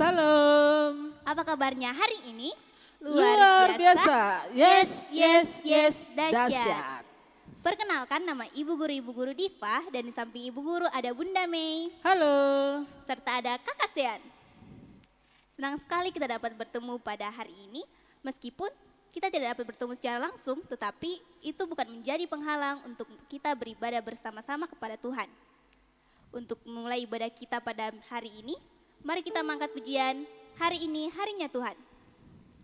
Salam. Apa kabarnya hari ini? Luar biasa. Yes, Dahsyat. dahsyat. Perkenalkan, nama Ibu Guru Diva, dan di samping Ibu Guru ada Bunda Mei, Halo. serta ada Kakak Sean. Senang sekali kita dapat bertemu pada hari ini, meskipun kita tidak dapat bertemu secara langsung, tetapi itu bukan menjadi penghalang untuk kita beribadah bersama-sama kepada Tuhan. Untuk memulai ibadah kita pada hari ini, mari kita mengangkat pujian, hari ini harinya Tuhan.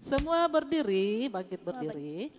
Semua berdiri, bangkit Semua berdiri.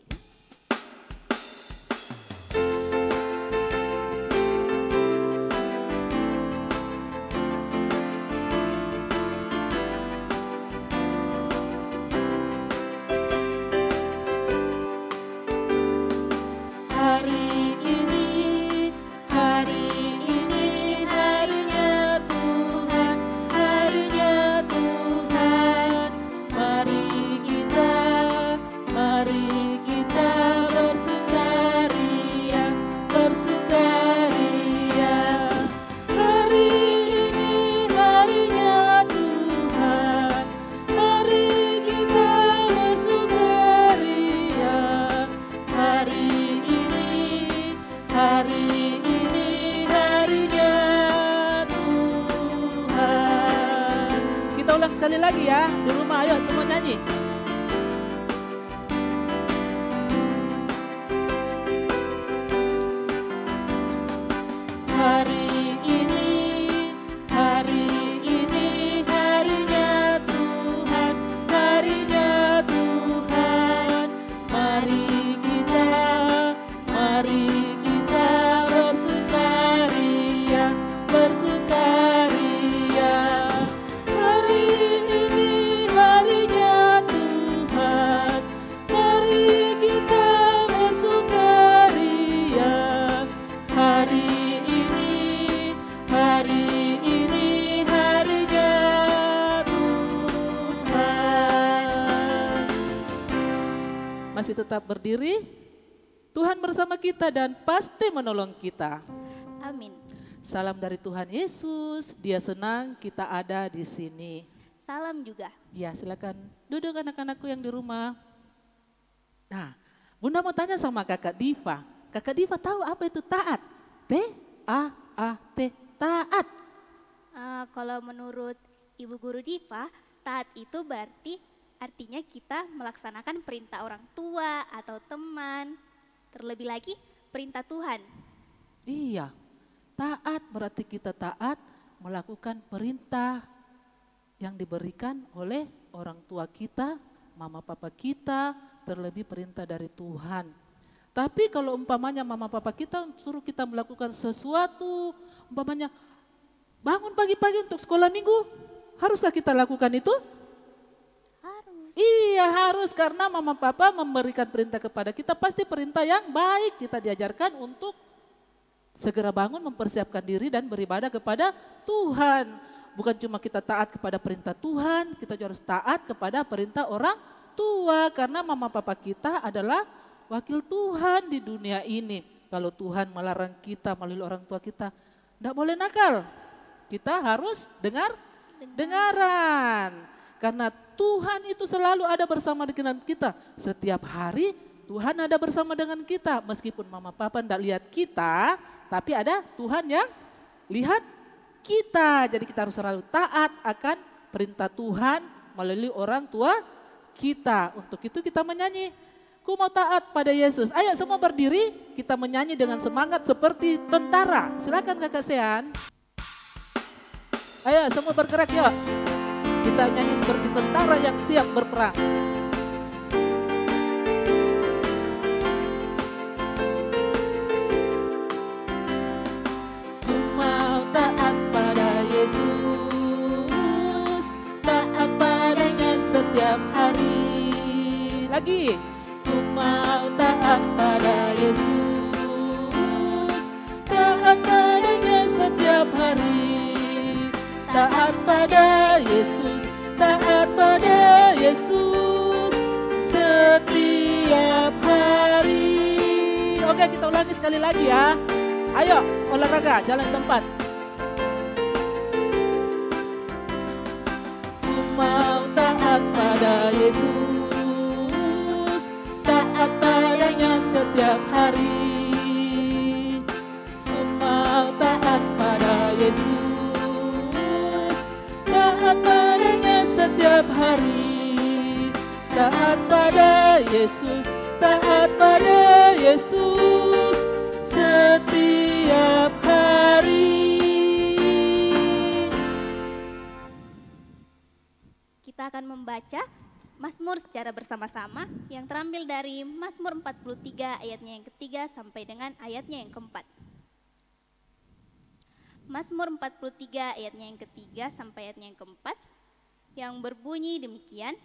Sekali lagi ya, di rumah ayo semua nyanyi. Hari ini harinya Tuhan, harinya Tuhan. Mari kita bersukaria, bersukaria. Masih tetap berdiri, Tuhan bersama kita dan pasti menolong kita. Amin. Salam dari Tuhan Yesus, Dia senang kita ada di sini. Salam juga. Ya, silakan duduk anak-anakku yang di rumah. Nah, Bunda mau tanya sama Kakak Diva. Kakak Diva tahu apa itu taat? T-A-A-T, taat. Kalau menurut Ibu Guru Diva, taat itu berarti artinya kita melaksanakan perintah orang tua atau teman, terlebih lagi perintah Tuhan. Iya, taat berarti kita taat melakukan perintah yang diberikan oleh orang tua kita, mama papa kita, terlebih perintah dari Tuhan. Tapi kalau umpamanya mama papa kita suruh kita melakukan sesuatu, umpamanya bangun pagi-pagi untuk sekolah minggu, haruskah kita lakukan itu? Iya harus, karena mama papa memberikan perintah kepada kita, pasti perintah yang baik. Kita diajarkan untuk segera bangun, mempersiapkan diri dan beribadah kepada Tuhan. Bukan cuma kita taat kepada perintah Tuhan, kita juga harus taat kepada perintah orang tua. Karena mama papa kita adalah wakil Tuhan di dunia ini. Kalau Tuhan melarang kita melalui orang tua kita, tidak boleh nakal. Kita harus dengaran. Karena Tuhan itu selalu ada bersama dengan kita. Setiap hari Tuhan ada bersama dengan kita. Meskipun mama papa tidak lihat kita, tapi ada Tuhan yang lihat kita. Jadi kita harus selalu taat akan perintah Tuhan melalui orang tua kita. Untuk itu kita menyanyi, ku mau taat pada Yesus. Ayo semua berdiri, kita menyanyi dengan semangat seperti tentara. Silakan Kakak Sean. Ayo semua bergerak yuk. Kita nyanyi seperti tentara yang siap berperang. Ku mau taat pada Yesus, taat padanya setiap hari. Lagi. Ku mau taat pada Yesus, taat padanya setiap hari. Taat pada Yesus, taat pada Yesus setiap hari. Oke, kita ulangi sekali lagi ya. Ayo olahraga, jalan tempat. Ku pada Yesus, taat padanya setiap hari. Mau taat pada Yesus, taat padanya setiap hari. Taat pada Yesus, taat pada Yesus setiap hari. Kita akan membaca Mazmur secara bersama-sama yang terambil dari Mazmur 43 ayatnya yang ketiga sampai dengan ayatnya yang keempat. Mazmur 43 ayatnya yang ketiga sampai ayatnya yang keempat yang berbunyi demikian.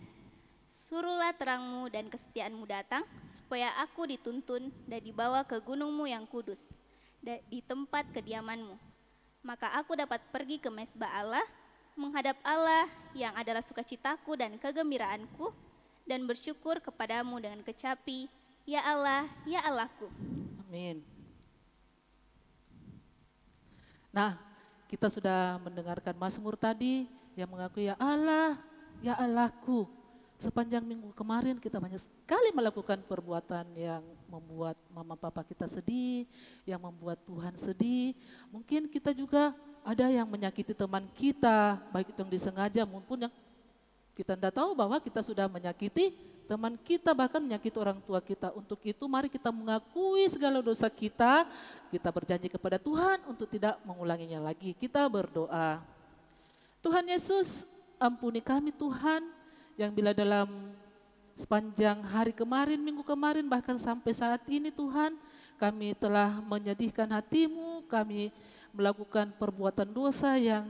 Suruhlah terangmu dan kesetiaanmu datang, supaya aku dituntun dan dibawa ke gunungmu yang kudus, di tempat kediamanmu. Maka aku dapat pergi ke mezbah Allah, menghadap Allah yang adalah sukacitaku dan kegembiraanku, dan bersyukur kepadamu dengan kecapi, ya Allah, ya Allahku. Amin. Nah, kita sudah mendengarkan Mazmur tadi yang mengaku ya Allah, ya Allahku. Sepanjang minggu kemarin kita banyak sekali melakukan perbuatan yang membuat mama papa kita sedih, yang membuat Tuhan sedih. Mungkin kita juga ada yang menyakiti teman kita, baik itu yang disengaja maupun yang kita tidak tahu bahwa kita sudah menyakiti teman kita, bahkan menyakiti orang tua kita. Untuk itu mari kita mengakui segala dosa kita berjanji kepada Tuhan untuk tidak mengulanginya lagi. Kita berdoa. Tuhan Yesus, ampuni kami Tuhan, yang bila dalam sepanjang hari kemarin, minggu kemarin, bahkan sampai saat ini Tuhan, kami telah menyedihkan hati-Mu, kami melakukan perbuatan dosa yang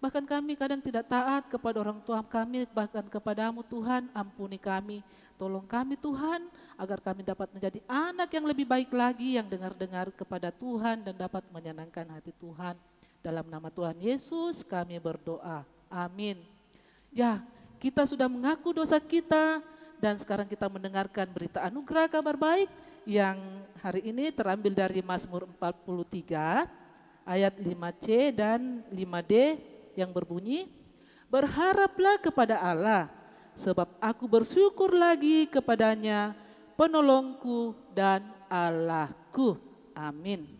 bahkan kami kadang tidak taat kepada orang tua kami, bahkan kepadamu Tuhan. Ampuni kami, tolong kami Tuhan, agar kami dapat menjadi anak yang lebih baik lagi, yang dengar-dengar kepada Tuhan dan dapat menyenangkan hati Tuhan. Dalam nama Tuhan Yesus kami berdoa, amin. Ya, kita sudah mengaku dosa kita dan sekarang kita mendengarkan berita anugerah kabar baik yang hari ini terambil dari Mazmur 43 ayat 5C dan 5D yang berbunyi, berharaplah kepada Allah sebab aku bersyukur lagi kepadanya, penolongku dan Allahku. Amin.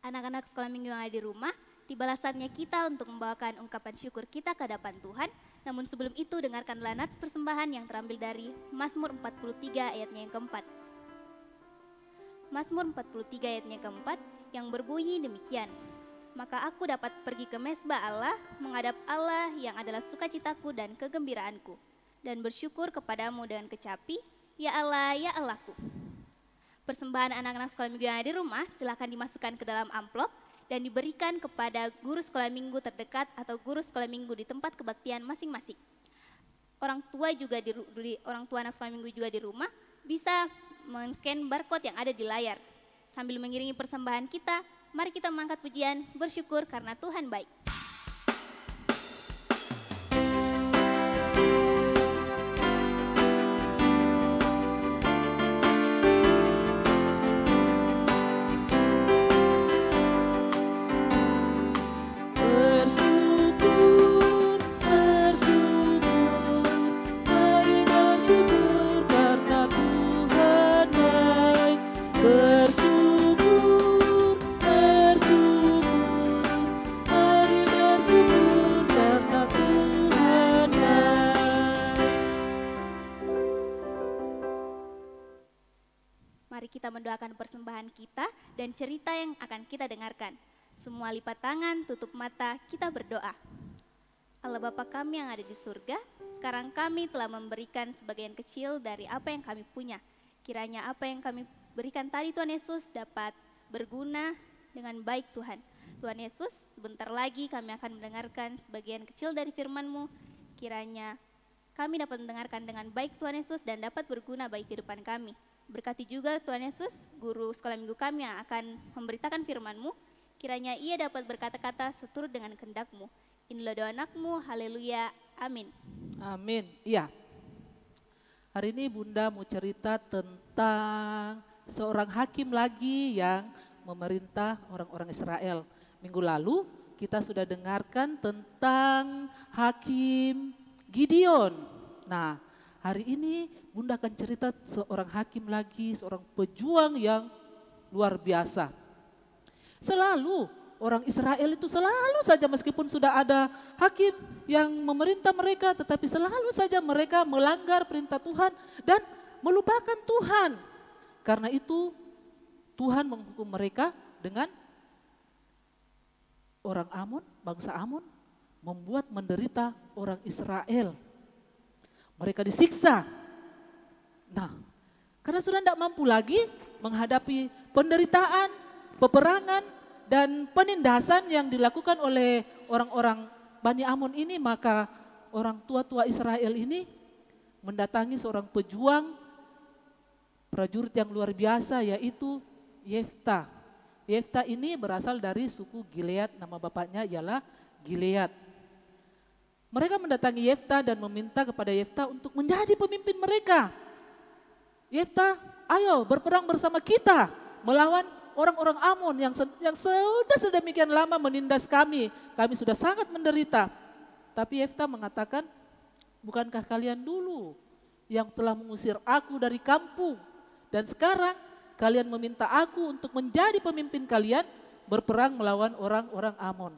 Anak-anak sekolah minggu yang ada di rumah, tibalah saatnya kita untuk membawakan ungkapan syukur kita ke hadapan Tuhan. Namun sebelum itu dengarkanlah nats persembahan yang terambil dari Mazmur 43 ayatnya yang keempat. Mazmur 43 ayatnya keempat yang berbunyi demikian. Maka aku dapat pergi ke mezbah Allah, menghadap Allah yang adalah sukacitaku dan kegembiraanku, dan bersyukur kepadamu dengan kecapi, ya Allah, ya Allahku. Persembahan anak-anak sekolah minggu yang ada di rumah silakan dimasukkan ke dalam amplop dan diberikan kepada guru sekolah minggu terdekat atau guru sekolah minggu di tempat kebaktian masing-masing. Orang tua anak sekolah minggu juga di rumah bisa men-scan barcode yang ada di layar. Sambil mengiringi persembahan kita, mari kita mengangkat pujian bersyukur karena Tuhan baik. Mari kita mendoakan persembahan kita dan cerita yang akan kita dengarkan. Semua lipat tangan, tutup mata, kita berdoa. Allah Bapa kami yang ada di surga, sekarang kami telah memberikan sebagian kecil dari apa yang kami punya. Kiranya apa yang kami berikan tadi Tuhan Yesus dapat berguna dengan baik Tuhan. Tuhan Yesus, sebentar lagi kami akan mendengarkan sebagian kecil dari firman-Mu. Kiranya kami dapat mendengarkan dengan baik Tuhan Yesus dan dapat berguna bagi kehidupan kami. Berkati juga Tuhan Yesus, guru sekolah minggu kami yang akan memberitakan firman-Mu. Kiranya ia dapat berkata-kata seturut dengan kehendak-Mu. Inilah doa anak-Mu, haleluya, amin. Amin, iya. Hari ini Bunda mau cerita tentang seorang hakim lagi yang memerintah orang-orang Israel. Minggu lalu kita sudah dengarkan tentang hakim Gideon. Nah, hari ini Bunda akan cerita seorang hakim lagi, seorang pejuang yang luar biasa. Selalu orang Israel itu selalu saja meskipun sudah ada hakim yang memerintah mereka, tetapi selalu saja mereka melanggar perintah Tuhan dan melupakan Tuhan. Karena itu Tuhan menghukum mereka dengan orang Amon, bangsa Amon, membuat menderita orang Israel. Mereka disiksa. Nah, karena sudah tidak mampu lagi menghadapi penderitaan, peperangan, dan penindasan yang dilakukan oleh orang-orang Bani Amon ini, maka orang tua-tua Israel ini mendatangi seorang pejuang, prajurit yang luar biasa, yaitu Yefta. Yefta ini berasal dari suku Gilead, nama bapaknya ialah Gilead. Mereka mendatangi Yefta dan meminta kepada Yefta untuk menjadi pemimpin mereka. Yefta, ayo berperang bersama kita melawan orang-orang Amon yang sudah sedemikian lama menindas kami. Kami sudah sangat menderita. Tapi Yefta mengatakan, bukankah kalian dulu yang telah mengusir aku dari kampung? Dan sekarang kalian meminta aku untuk menjadi pemimpin kalian berperang melawan orang-orang Amon.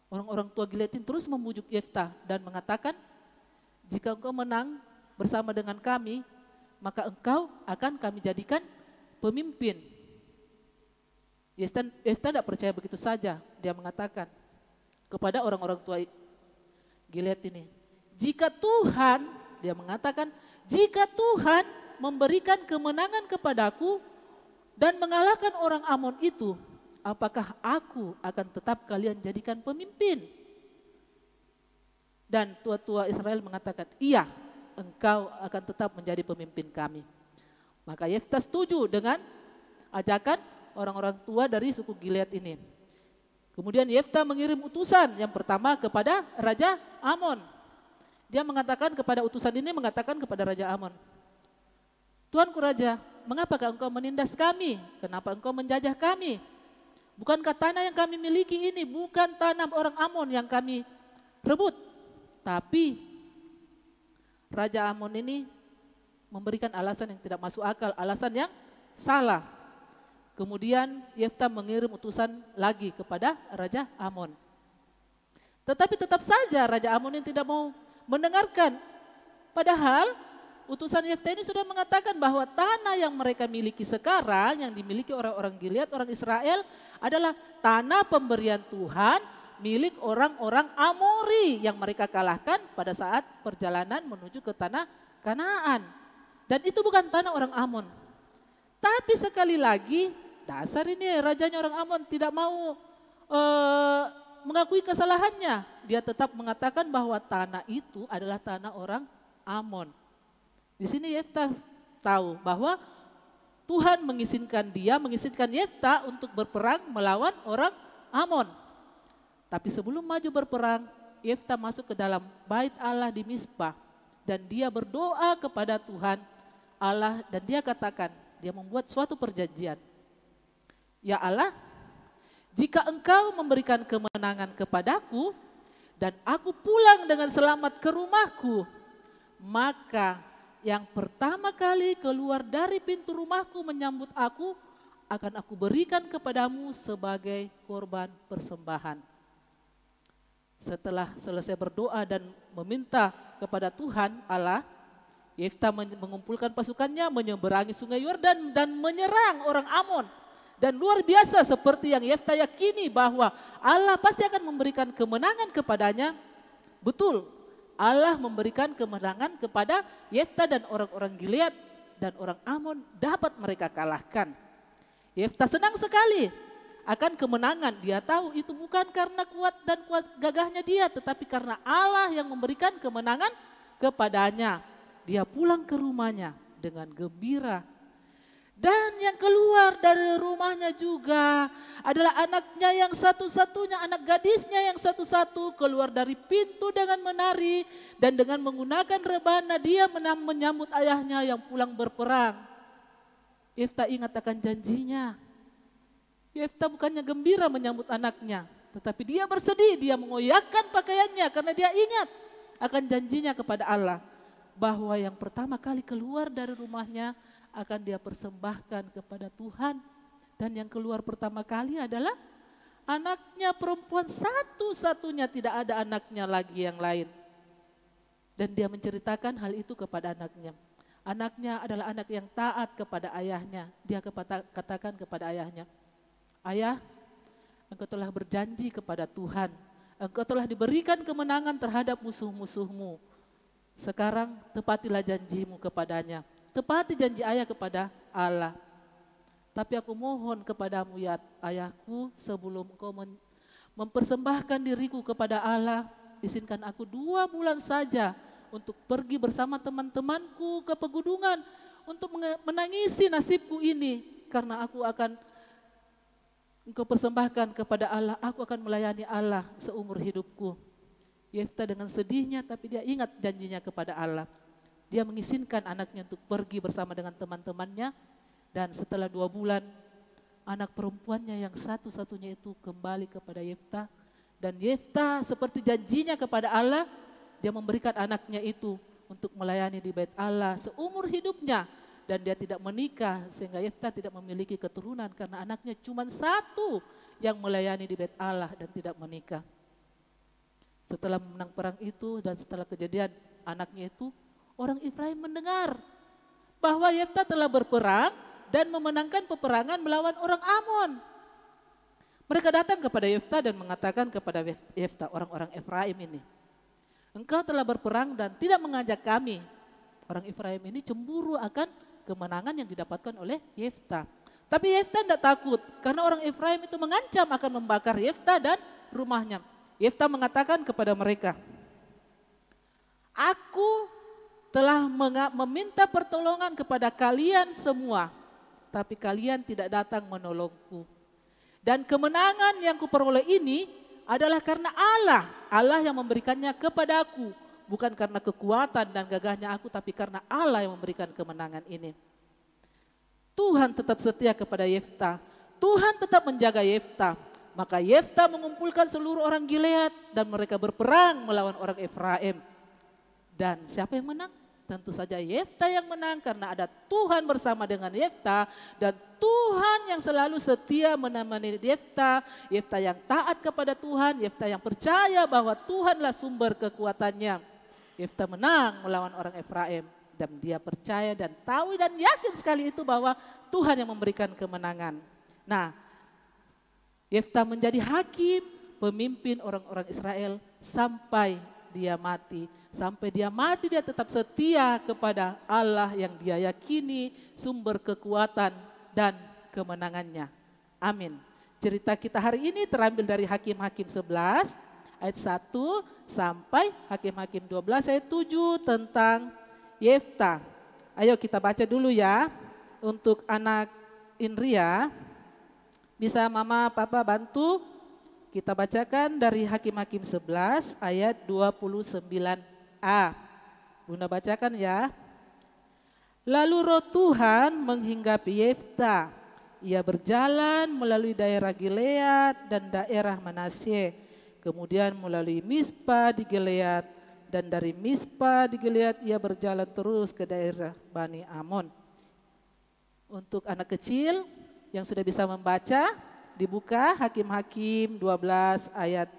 Orang-orang tua Gilead terus membujuk Yefta dan mengatakan, jika engkau menang bersama dengan kami, maka engkau akan kami jadikan pemimpin. Yefta tidak percaya begitu saja. Dia mengatakan kepada orang-orang tua Gilead ini, jika Tuhan, dia mengatakan, jika Tuhan memberikan kemenangan kepadaku dan mengalahkan orang Amon itu, apakah aku akan tetap kalian jadikan pemimpin? Dan tua-tua Israel mengatakan, iya, engkau akan tetap menjadi pemimpin kami. Maka Yefta setuju dengan ajakan orang-orang tua dari suku Gilead ini. Kemudian Yefta mengirim utusan yang pertama kepada Raja Amon. Dia mengatakan kepada utusan ini, mengatakan kepada Raja Amon, Tuanku Raja, mengapakah engkau menindas kami? Kenapa engkau menjajah kami? Bukankah tanah yang kami miliki ini bukan tanah orang Amon yang kami rebut? Tapi Raja Amon ini memberikan alasan yang tidak masuk akal, alasan yang salah. Kemudian Yefta mengirim utusan lagi kepada Raja Amon. Tetapi tetap saja Raja Amon ini tidak mau mendengarkan. Padahal utusan Yefta ini sudah mengatakan bahwa tanah yang mereka miliki sekarang, yang dimiliki orang-orang Gilead, orang Israel, adalah tanah pemberian Tuhan milik orang-orang Amori yang mereka kalahkan pada saat perjalanan menuju ke tanah Kanaan. Dan itu bukan tanah orang Amon. Tapi sekali lagi, dasar ini rajanya orang Amon tidak mau mengakui kesalahannya. Dia tetap mengatakan bahwa tanah itu adalah tanah orang Amon. Di sini Yefta tahu bahwa Tuhan mengizinkan Yefta untuk berperang melawan orang Amon. Tapi sebelum maju berperang, Yefta masuk ke dalam bait Allah di Mizpah dan dia berdoa kepada Tuhan Allah dan dia katakan, dia membuat suatu perjanjian. Ya Allah, jika engkau memberikan kemenangan kepadaku dan aku pulang dengan selamat ke rumahku, maka yang pertama kali keluar dari pintu rumahku menyambut aku, akan aku berikan kepadamu sebagai korban persembahan. Setelah selesai berdoa dan meminta kepada Tuhan Allah, Yefta mengumpulkan pasukannya, menyeberangi sungai Yordan dan menyerang orang Amon. Dan luar biasa seperti yang Yefta yakini bahwa Allah pasti akan memberikan kemenangan kepadanya. Betul, Allah memberikan kemenangan kepada Yefta dan orang-orang Gilead dan orang Amon dapat mereka kalahkan. Yefta senang sekali akan kemenangan. Dia tahu itu bukan karena kuat dan kuat gagahnya dia, tetapi karena Allah yang memberikan kemenangan kepadanya. Dia pulang ke rumahnya dengan gembira. Dan yang keluar dari rumahnya juga adalah anaknya yang satu-satunya, anak gadisnya yang satu-satu keluar dari pintu dengan menari dan dengan menggunakan rebana dia menyambut ayahnya yang pulang berperang. Yefta ingat akan janjinya. Yefta bukannya gembira menyambut anaknya, tetapi dia bersedih, dia mengoyakkan pakaiannya karena dia ingat akan janjinya kepada Allah. Bahwa yang pertama kali keluar dari rumahnya akan dia persembahkan kepada Tuhan. Dan yang keluar pertama kali adalah anaknya perempuan satu-satunya, tidak ada anaknya lagi yang lain. Dan dia menceritakan hal itu kepada anaknya. Anaknya adalah anak yang taat kepada ayahnya. Dia katakan kepada ayahnya, "Ayah, engkau telah berjanji kepada Tuhan. Engkau telah diberikan kemenangan terhadap musuh-musuhmu. Sekarang tepatilah janjimu kepadanya. Tepati janji ayah kepada Allah. Tapi aku mohon kepadamu ya ayahku, sebelum engkau mempersembahkan diriku kepada Allah, izinkan aku 2 bulan saja untuk pergi bersama teman-temanku ke pegunungan untuk menangisi nasibku ini. Karena aku akan engkau persembahkan kepada Allah, aku akan melayani Allah seumur hidupku." Yefta dengan sedihnya, tapi dia ingat janjinya kepada Allah. Dia mengizinkan anaknya untuk pergi bersama dengan teman-temannya. Dan setelah 2 bulan, anak perempuannya yang satu-satunya itu kembali kepada Yefta. Dan Yefta seperti janjinya kepada Allah, dia memberikan anaknya itu untuk melayani di bait Allah seumur hidupnya. Dan dia tidak menikah sehingga Yefta tidak memiliki keturunan karena anaknya cuma 1 yang melayani di bait Allah dan tidak menikah. Setelah menang perang itu dan setelah kejadian anaknya itu, orang Efraim mendengar bahwa Yefta telah berperang dan memenangkan peperangan melawan orang Amon. Mereka datang kepada Yefta dan mengatakan kepada Yefta, orang-orang Efraim ini, "Engkau telah berperang dan tidak mengajak kami." Orang Efraim ini cemburu akan kemenangan yang didapatkan oleh Yefta. Tapi Yefta tidak takut karena orang Efraim itu mengancam akan membakar Yefta dan rumahnya. Yefta mengatakan kepada mereka, "Aku telah meminta pertolongan kepada kalian semua, tapi kalian tidak datang menolongku. Dan kemenangan yang kuperoleh ini adalah karena Allah yang memberikannya kepadaku. Bukan karena kekuatan dan gagahnya aku, tapi karena Allah yang memberikan kemenangan ini." Tuhan tetap setia kepada Yefta. Tuhan tetap menjaga Yefta. Maka Yefta mengumpulkan seluruh orang Gilead dan mereka berperang melawan orang Efraim. Dan siapa yang menang? Tentu saja Yefta yang menang karena ada Tuhan bersama dengan Yefta. Dan Tuhan yang selalu setia menemani Yefta. Yefta yang taat kepada Tuhan. Yefta yang percaya bahwa Tuhanlah sumber kekuatannya. Yefta menang melawan orang Efraim. Dan dia percaya dan tahu dan yakin sekali itu bahwa Tuhan yang memberikan kemenangan. Nah, Yefta menjadi hakim, pemimpin orang-orang Israel sampai dia mati. Sampai dia mati dia tetap setia kepada Allah yang dia yakini sumber kekuatan dan kemenangannya. Amin. Cerita kita hari ini terambil dari Hakim-Hakim 11 ayat 1 sampai Hakim-Hakim 12 ayat 7 tentang Yefta. Ayo kita baca dulu ya. Untuk anak Indria, bisa mama papa bantu kita bacakan dari Hakim-Hakim 11 ayat 29a. Bunda bacakan ya. "Lalu roh Tuhan menghinggapi Yefta. Ia berjalan melalui daerah Gilead dan daerah Manasye. Kemudian melalui Mispa di Gilead. Dan dari Mispa di Gilead ia berjalan terus ke daerah Bani Amon." Untuk anak kecil yang sudah bisa membaca, dibuka Hakim-Hakim 12 ayat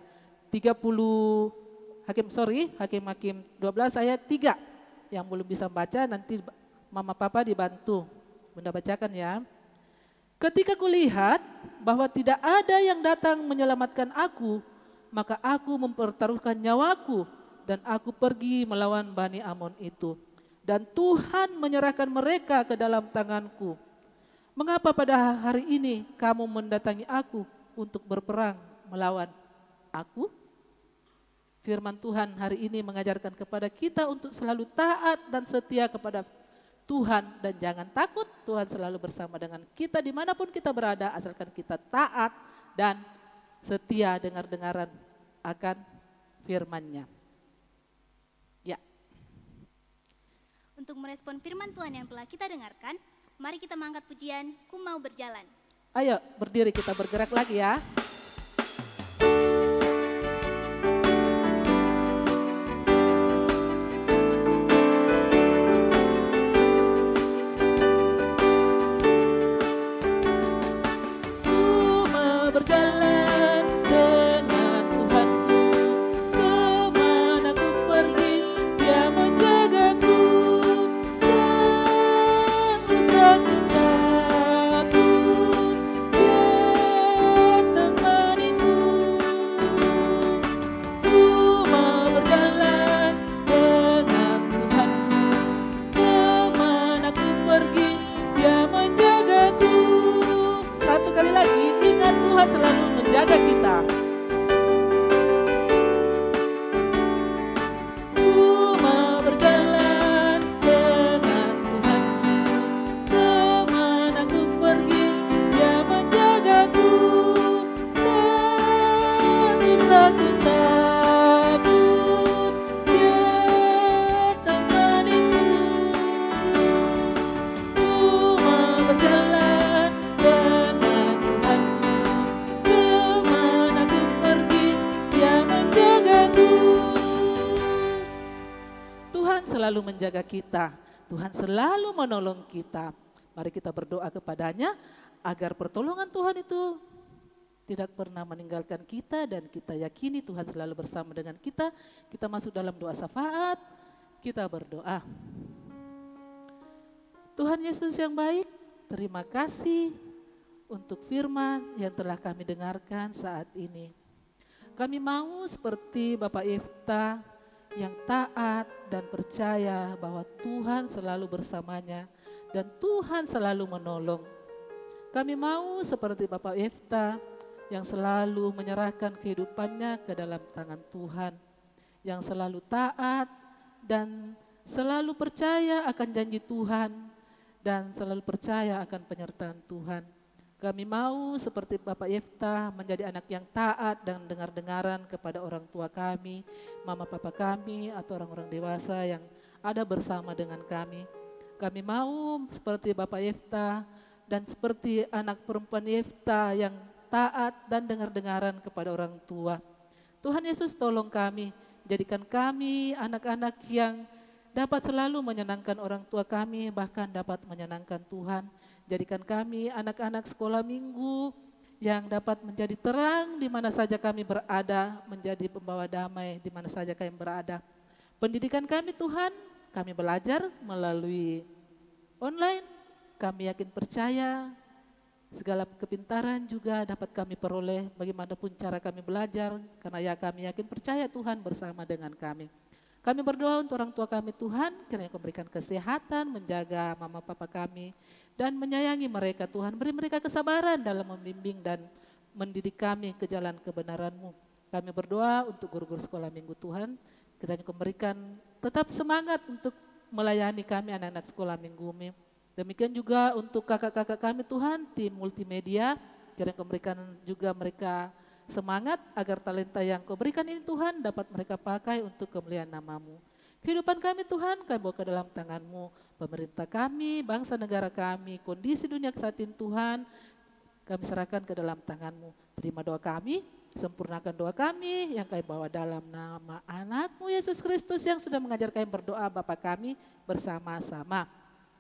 30, Hakim-Hakim 12 ayat 3. Yang belum bisa membaca nanti mama papa dibantu. Bunda bacakan ya. "Ketika kulihat bahwa tidak ada yang datang menyelamatkan aku, maka aku mempertaruhkan nyawaku dan aku pergi melawan Bani Amon itu. Dan Tuhan menyerahkan mereka ke dalam tanganku. Mengapa pada hari ini kamu mendatangi aku untuk berperang melawan aku?" Firman Tuhan hari ini mengajarkan kepada kita untuk selalu taat dan setia kepada Tuhan. Dan jangan takut, Tuhan selalu bersama dengan kita dimanapun kita berada, asalkan kita taat dan setia dengar-dengaran akan firman-Nya. Ya. Untuk merespon firman Tuhan yang telah kita dengarkan, mari kita mengangkat pujian "Ku Mau Berjalan". Ayo berdiri kita bergerak lagi ya. Tuhan selalu menjaga kita. Ku mau berjalan dengan Tuhanku, kemana ku pergi Dia menjagaku. Tak bisa ku takut, Dia temaniku. Ku mau berjalan dengan Tuhanku, kemana ku pergi Dia menjagaku. Tuhan selalu menjaga kita, Tuhan selalu menolong kita. Mari kita berdoa kepadanya agar pertolongan Tuhan itu tidak pernah meninggalkan kita dan kita yakini Tuhan selalu bersama dengan kita. Kita masuk dalam doa syafaat, kita berdoa. Tuhan Yesus yang baik, terima kasih untuk firman yang telah kami dengarkan saat ini. Kami mau seperti Bapak Yefta yang taat dan percaya bahwa Tuhan selalu bersamanya dan Tuhan selalu menolong. Kami mau seperti Bapak Yefta yang selalu menyerahkan kehidupannya ke dalam tangan Tuhan, yang selalu taat dan selalu percaya akan janji Tuhan dan selalu percaya akan penyertaan Tuhan. Kami mau seperti Bapak Yefta menjadi anak yang taat dan dengar-dengaran kepada orang tua kami, mama papa kami atau orang-orang dewasa yang ada bersama dengan kami. Kami mau seperti Bapak Yefta dan seperti anak perempuan Yefta yang taat dan dengar-dengaran kepada orang tua. Tuhan Yesus tolong kami, jadikan kami anak-anak yang dapat selalu menyenangkan orang tua kami, bahkan dapat menyenangkan Tuhan. Jadikan kami anak-anak sekolah minggu yang dapat menjadi terang di mana saja kami berada, menjadi pembawa damai di mana saja kami berada. Pendidikan kami Tuhan, kami belajar melalui online, kami yakin percaya segala kepintaran juga dapat kami peroleh bagaimanapun cara kami belajar, karena ya kami yakin percaya Tuhan bersama dengan kami. Kami berdoa untuk orang tua kami Tuhan, kiranya Kau berikan kesehatan, menjaga mama papa kami, dan menyayangi mereka Tuhan. Beri mereka kesabaran dalam membimbing dan mendidik kami ke jalan kebenaran-Mu. Kami berdoa untuk guru-guru sekolah minggu Tuhan, kiranya Kau berikan tetap semangat untuk melayani kami anak-anak sekolah minggu. Demikian juga untuk kakak-kakak kami Tuhan, tim multimedia, kiranya Kau berikan juga mereka semangat agar talenta yang Kau berikan ini Tuhan dapat mereka pakai untuk kemuliaan nama-Mu. Kehidupan kami Tuhan kami bawa ke dalam tangan-Mu. Pemerintah kami, bangsa negara kami, kondisi dunia saat ini Tuhan, kami serahkan ke dalam tangan-Mu. Terima doa kami, sempurnakan doa kami yang kami bawa dalam nama anak-Mu Yesus Kristus yang sudah mengajar kami berdoa Bapa kami bersama-sama.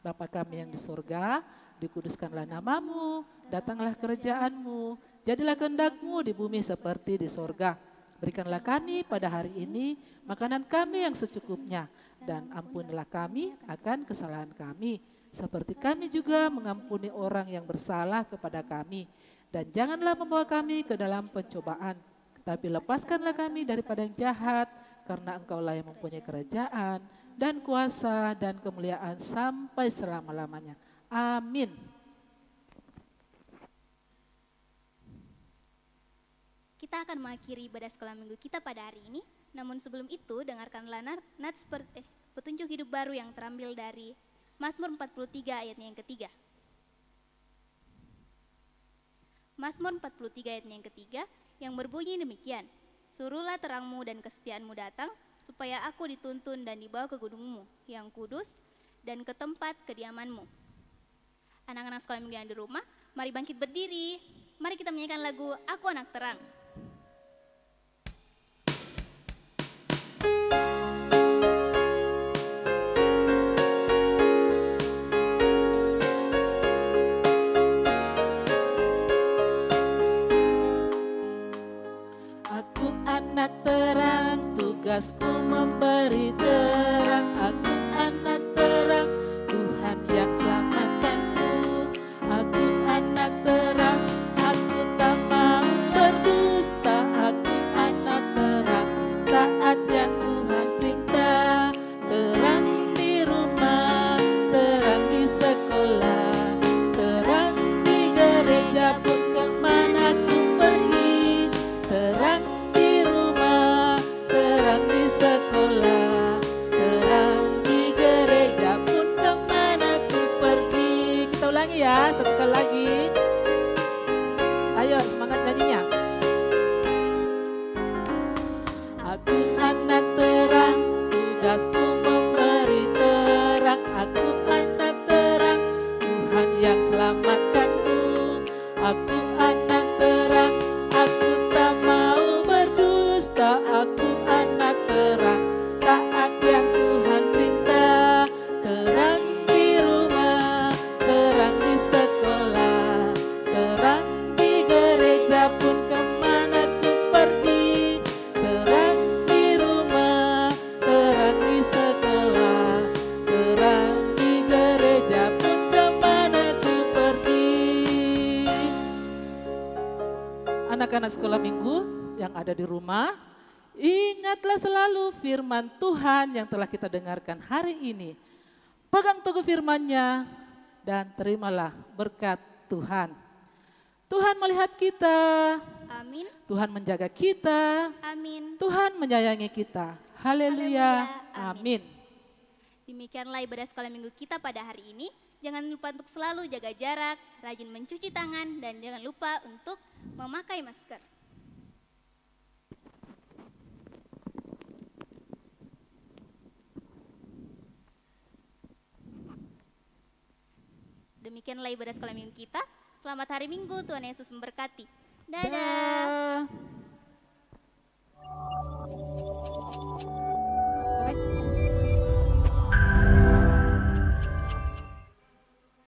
Bapa kami yang di surga, dikuduskanlah nama-Mu, datanglah kerajaan-Mu, jadilah kehendak-Mu di bumi seperti di sorga. Berikanlah kami pada hari ini makanan kami yang secukupnya, dan ampunilah kami akan kesalahan kami, seperti kami juga mengampuni orang yang bersalah kepada kami. Dan janganlah membawa kami ke dalam pencobaan, tapi lepaskanlah kami daripada yang jahat, karena Engkaulah yang mempunyai kerajaan, dan kuasa, dan kemuliaan sampai selama-lamanya. Amin. Kita akan mengakhiri ibadah sekolah minggu kita pada hari ini. Namun sebelum itu, dengarkanlah petunjuk hidup baru yang terambil dari Mazmur 43 ayatnya yang ketiga. Mazmur 43 ayatnya yang ketiga yang berbunyi demikian. Suruhlah terangmu dan kesetiaanmu datang, supaya aku dituntun dan dibawa ke gunungmu yang kudus dan ke tempat kediamanmu. Anak-anak sekolah minggu yang di rumah, mari bangkit berdiri. Mari kita menyanyikan lagu Aku Anak Terang. Aku anak terang, tugasku memberi terang. Aku anak terang, Tuhan yang selamatkanku. Aku anak terang, aku tak mau berdusta. Aku anak terang, saat yang Tuhan perintah. Terang di rumah, terang di sekolah, terang di gereja pun kemana ku Anak-anak sekolah minggu yang ada di rumah, ingatlah selalu firman Tuhan yang telah kita dengarkan hari ini. Pegang teguh firman-Nya dan terimalah berkat Tuhan. Tuhan melihat kita. Amin. Tuhan menjaga kita. Amin. Tuhan menyayangi kita. Haleluya. Amin. Demikianlah ibadah sekolah minggu kita pada hari ini. Jangan lupa untuk selalu jaga jarak, rajin mencuci tangan, dan jangan lupa untuk memakai masker. Demikianlah ibadah sekolah minggu kita. Selamat hari Minggu, Tuhan Yesus memberkati. Dadah. Dah.